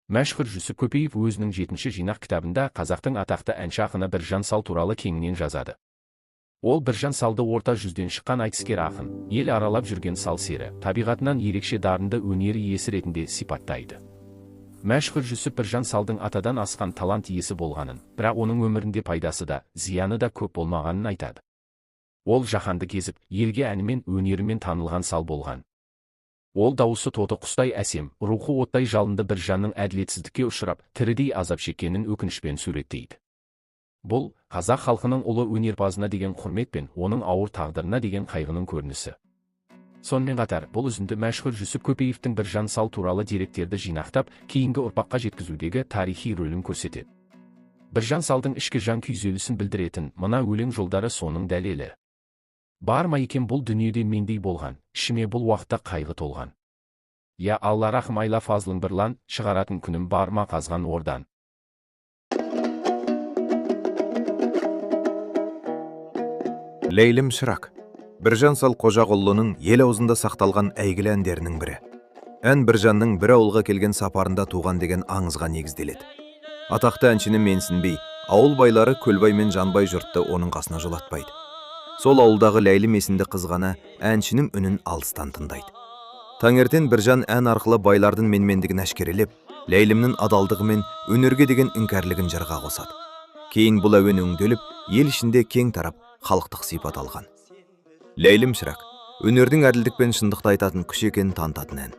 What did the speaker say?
Мәшһүр Жүсіп Көпеев өзінің 7-ші жинақ кітабында қазақтың атақты әнші ақыны Біржан Сал туралы кеңінен жазады. Ол Біржан Салды орта жүзден шыққан айтыскер ақын, ел аралап жүрген сал сері, табиғатынан ерекше дарынды өнер иесі ретінде сипаттайды. Мәшһүр Жүсіп Біржан Салдың атадан асқан талант иесі болғанын, бірақ оның өмірінде пайдасы да, зияны да көп болмағанын айтады. Ол жаһанды кезіп, елге әнімен, өнерімен танылған сал болған. Ол дауысы тоты құстай әсем, рухы оттай жалынды Біржанның әділетсіздікке ұшырап, тірідей азап шеккенін өкінішпен суреттейді. Бұл, қазақ халқының ұлы өнерпазына деген құрмет пен оның ауыр тағдырына деген қайғының көрінісі. Сонымен қатар, бұл үзінді мәшһүр Жүсіп Көпеевтің Біржан Сал туралы деректерді жинақтап, кейінгі ұрпаққа жеткізудегі тарихи рөлін көрсетеді. Біржан Салдың ішкі жан күйзелісін білдіретін мына өлең жолдары соның дәлелі. Бар ма екен бұл дүниеде мендей болған, ішіме бұл уақытта қайғы толған. Я Алла рахым айла фазлың бірлан, шығаратын күнім бар ма қазған ордан. Лейлім Шырақ. Біржан Сал Қожағұлының ел аузында сақталған әйгілі әндерінің бірі. Ән Біржанның бір ауылға келген сапарында туған деген аңызға негізделеді. Атақты әншіні менсінбей, ауыл байлары Көлбай мен Жанбай жұртты оның қасына жолатпайды. Сол ауылдағы Ләйлім есімді қыз ғана әншінің үнін алыстан тыңдайды. Таңертең Біржан ән арқылы байлардың менмендігін әшкерелеп, Ләйлімнің адалдығы мен өнерге деген іңкәрлігін жырға қосады. Кейін бұл әуен өңделіп, ел ішінде кең тарап, халықтық сипат алған. Ләйлім Шырақ өнердің әділдік пен шындықты айтатын күш екенін танытатын ән.